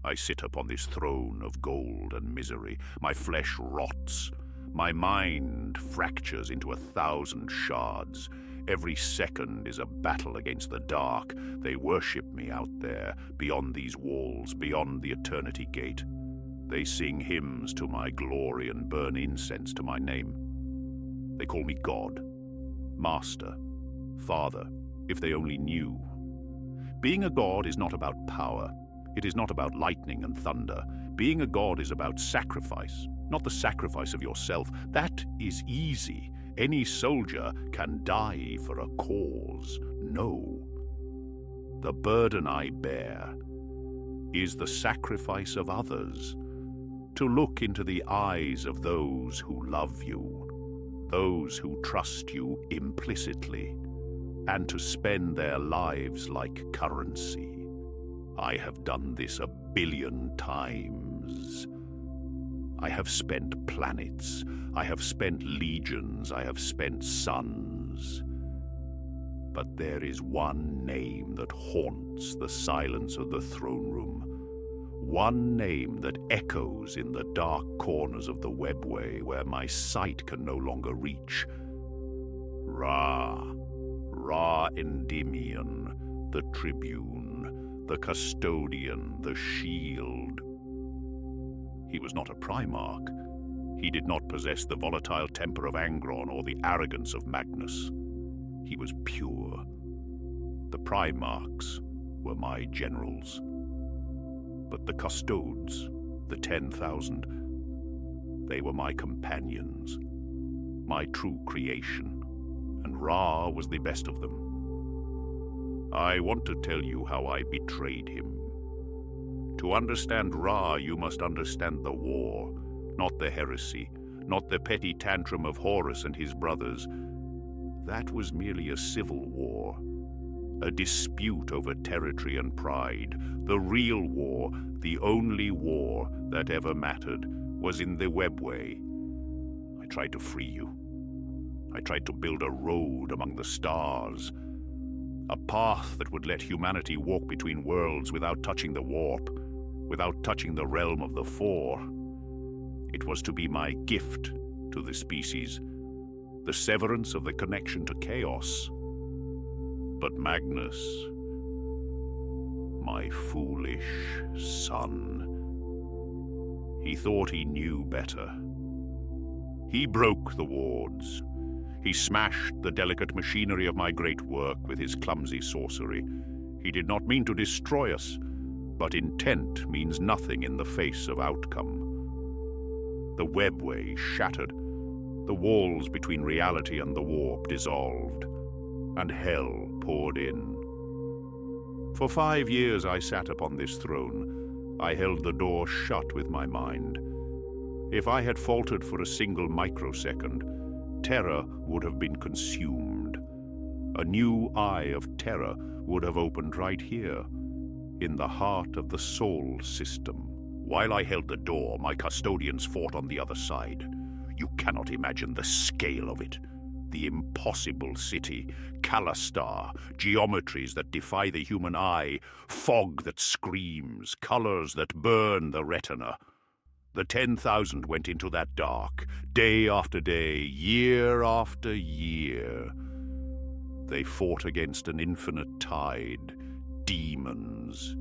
I sit upon this throne of gold and misery. My flesh rots. My mind fractures into 1,000 shards. Every second is a battle against the dark. They worship me out there, beyond these walls, beyond the eternity gate. They sing hymns to my glory and burn incense to my name. They call me God, Master, Father, if they only knew. Being a god is not about power. It is not about lightning and thunder. Being a god is about sacrifice, not the sacrifice of yourself. That is easy. Any soldier can die for a cause. No. The burden I bear is the sacrifice of others, to look into the eyes of those who love you, those who trust you implicitly, and to spend their lives like currency. I have done this 1 billion times. I have spent planets, I have spent legions, I have spent suns. But there is one name that haunts the silence of the throne room. One name that echoes in the dark corners of the Webway where my sight can no longer reach. Ra Endymion, the Tribune, the Custodian, the Shield. He was not a Primarch. He did not possess the volatile temper of Angron or the arrogance of Magnus. He was pure. The Primarchs were my generals. But the Custodes, the 10,000, they were my companions, my true creation, and Ra was the best of them. I want to tell you how I betrayed him. To understand Ra, you must understand the war, not the heresy, not the petty tantrum of Horus and his brothers. That was merely a civil war, a dispute over territory and pride. The real war, the only war that ever mattered, was in the Webway. I tried to free you. I tried to build a road among the stars, a path that would let humanity walk between worlds without touching the warp, without touching the realm of the Four. It was to be my gift to the species, the severance of the connection to chaos. But Magnus, my foolish son, he thought he knew better. He broke the wards. He smashed the delicate machinery of my great work with his clumsy sorcery. He did not mean to destroy us, but intent means nothing in the face of outcome. The Webway shattered. The walls between reality and the warp dissolved, and hell poured in. For 5 years I sat upon this throne. I held the door shut with my mind. If I had faltered for a single microsecond, terror would have been consumed. A new eye of terror would have opened right here, in the heart of the Sol system. While I held the door, my custodians fought on the other side. You cannot imagine the scale of it. The impossible city, Kalastar, geometries that defy the human eye, fog that screams, colors that burn the retina. The 10,000 went into that dark, day after day, year after year. They fought against an infinite tide, demons,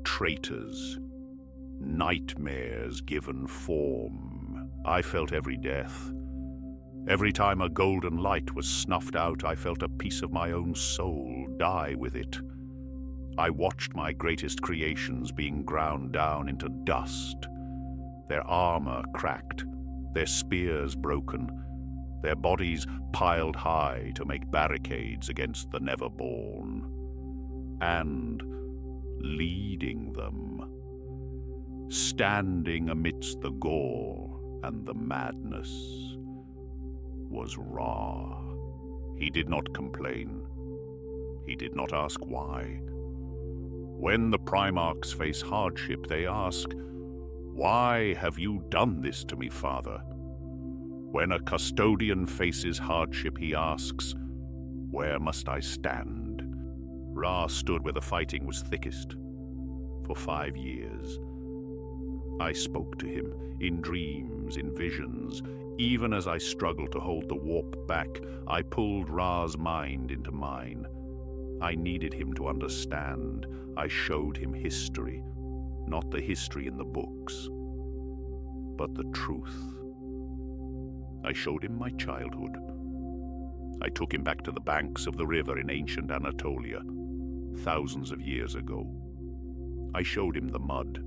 traitors, nightmares given form. I felt every death. Every time a golden light was snuffed out, I felt a piece of my own soul die with it. I watched my greatest creations being ground down into dust, their armor cracked, their spears broken, their bodies piled high to make barricades against the never-born. And leading them, standing amidst the gore and the madness, was Ra. He did not complain. He did not ask why. When the Primarchs face hardship, they ask, "Why have you done this to me, Father?" When a custodian faces hardship, he asks, "Where must I stand?" Ra stood where the fighting was thickest. For 5 years, I spoke to him, in dreams, in visions. Even as I struggled to hold the warp back, I pulled Ra's mind into mine. I needed him to understand. I showed him history, not the history in the books, but the truth. I showed him my childhood. I took him back to the banks of the river in ancient Anatolia, thousands of years ago. I showed him the mud,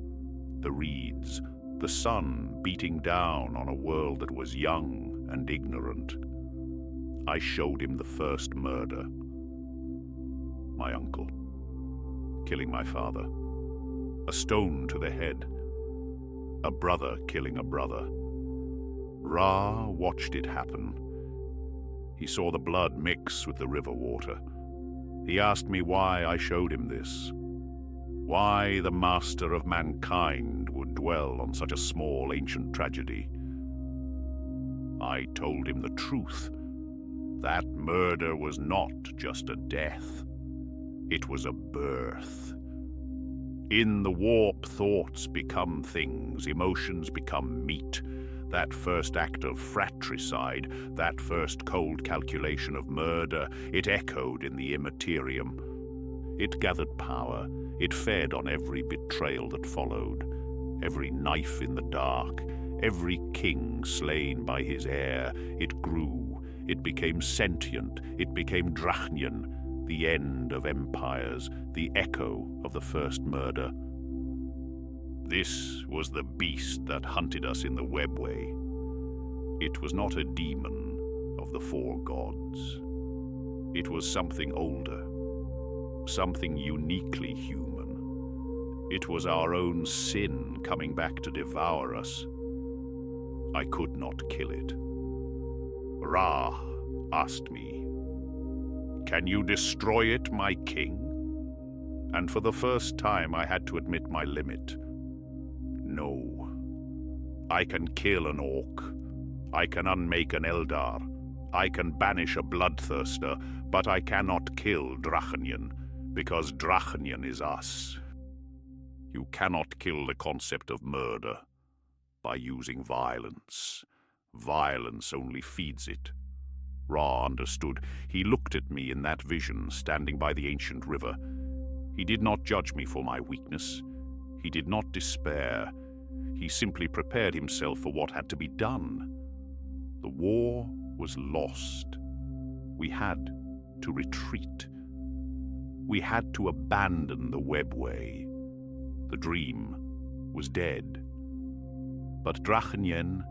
the reeds, the sun beating down on a world that was young and ignorant. I showed him the first murder. My uncle, killing my father. A stone to the head. A brother killing a brother. Ra watched it happen. He saw the blood mix with the river water. He asked me why I showed him this. Why the master of mankind would dwell on such a small ancient tragedy. I told him the truth. That murder was not just a death. It was a birth. In the warp, thoughts become things, emotions become meat. That first act of fratricide, that first cold calculation of murder, it echoed in the immaterium. It gathered power. It fed on every betrayal that followed, every knife in the dark, every king slain by his heir. It grew. It became sentient. It became Drach'nyen, the end of empires, the echo of the first murder. This was the beast that hunted us in the Webway. It was not a demon of the four gods. It was something older, something uniquely human. It was our own sin coming back to devour us. I could not kill it. Ra asked me, "Can you destroy it, my king?" And for the first time I had to admit my limit. No. I can kill an orc. I can unmake an Eldar. I can banish a bloodthirster, but I cannot kill Drach'nyen, because Drach'nyen is us. You cannot kill the concept of murder by using violence. Violence only feeds it. Ra understood. He looked at me in that vision, standing by the ancient river. He did not judge me for my weakness. He did not despair. He simply prepared himself for what had to be done. The war was lost. We had to retreat. We had to abandon the Webway. The dream was dead. But Drach'nyen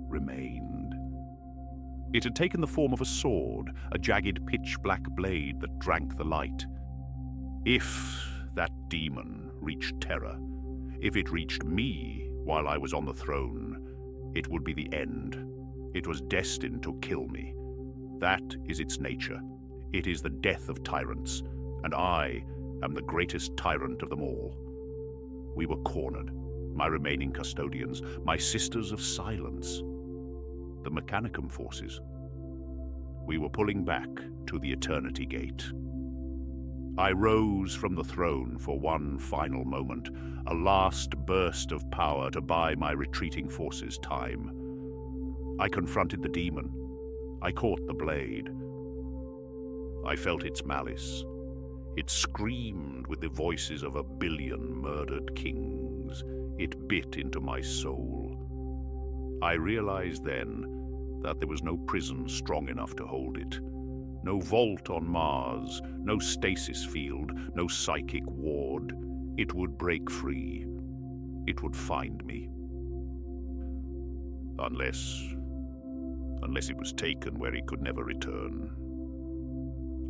remained. It had taken the form of a sword, a jagged pitch-black blade that drank the light. If that demon reached Terra, if it reached me while I was on the throne, it would be the end. It was destined to kill me. That is its nature. It is the death of tyrants, and I am the greatest tyrant of them all. We were cornered, my remaining custodians, my sisters of silence, the Mechanicum forces. We were pulling back to the Eternity Gate. I rose from the throne for one final moment, a last burst of power to buy my retreating forces time. I confronted the demon. I caught the blade. I felt its malice. It screamed with the voices of 1 billion murdered kings. It bit into my soul. I realized then that there was no prison strong enough to hold it. No vault on Mars, no stasis field, no psychic ward. It would break free. It would find me. Unless it was taken where it could never return.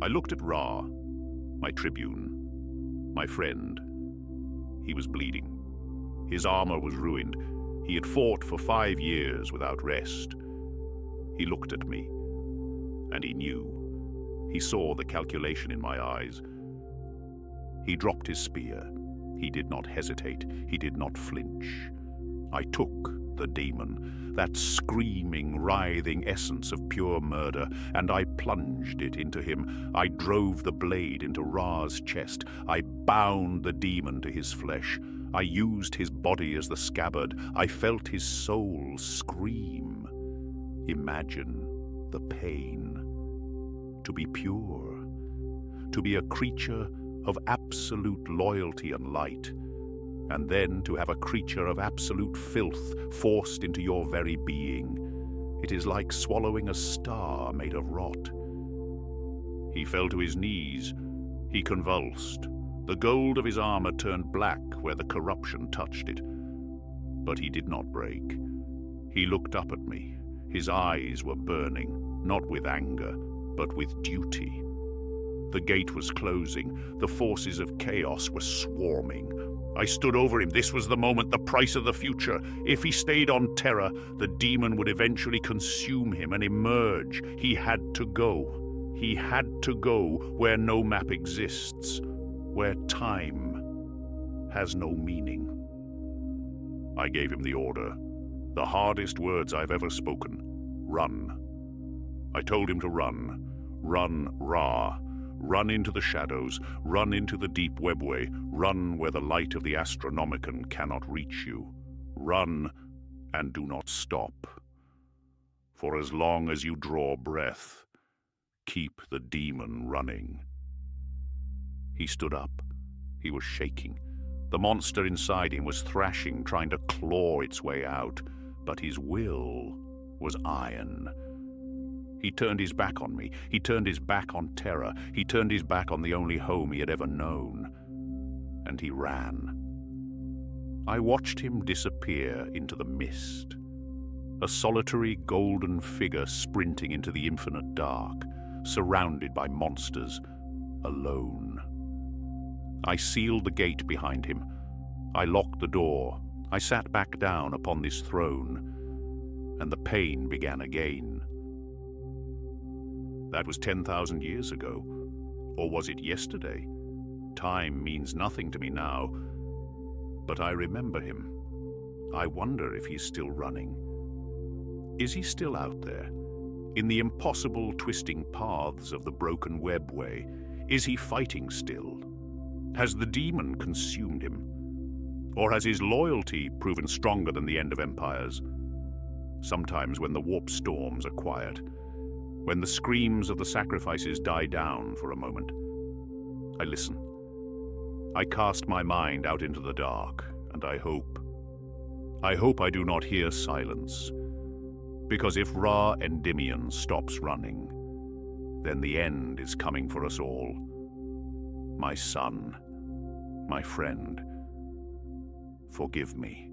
I looked at Ra, my tribune, my friend. He was bleeding. His armor was ruined. He had fought for 5 years without rest. He looked at me, and he knew. He saw the calculation in my eyes. He dropped his spear. He did not hesitate. He did not flinch. I took the demon, that screaming, writhing essence of pure murder, and I plunged it into him. I drove the blade into Ra's chest. I bound the demon to his flesh. I used his body as the scabbard. I felt his soul scream. Imagine the pain. To be pure. To be a creature of absolute loyalty and light. And then to have a creature of absolute filth forced into your very being. It is like swallowing a star made of rot. He fell to his knees. He convulsed. The gold of his armor turned black where the corruption touched it. But he did not break. He looked up at me. His eyes were burning, not with anger, but with duty. The gate was closing. The forces of chaos were swarming. I stood over him. This was the moment, the price of the future. If he stayed on Terra, the demon would eventually consume him and emerge. He had to go. He had to go where no map exists, where time has no meaning. I gave him the order, the hardest words I've ever spoken. Run. I told him to run. Run, Ra. Run into the shadows, run into the deep Webway, run where the light of the Astronomicon cannot reach you. Run, and do not stop. For as long as you draw breath, keep the demon running. He stood up. He was shaking. The monster inside him was thrashing, trying to claw its way out, but his will was iron. He turned his back on me. He turned his back on Terra. He turned his back on the only home he had ever known. And he ran. I watched him disappear into the mist. A solitary golden figure sprinting into the infinite dark, surrounded by monsters, alone. I sealed the gate behind him. I locked the door. I sat back down upon this throne, and the pain began again. That was 10,000 years ago. Or was it yesterday? Time means nothing to me now. But I remember him. I wonder if he's still running. Is he still out there? In the impossible twisting paths of the broken Webway? Is he fighting still? Has the demon consumed him? Or has his loyalty proven stronger than the end of empires? Sometimes when the warp storms are quiet, when the screams of the sacrifices die down for a moment, I listen. I cast my mind out into the dark, and I hope I do not hear silence. Because if Ra Endymion stops running, then the end is coming for us all. My son, my friend, forgive me.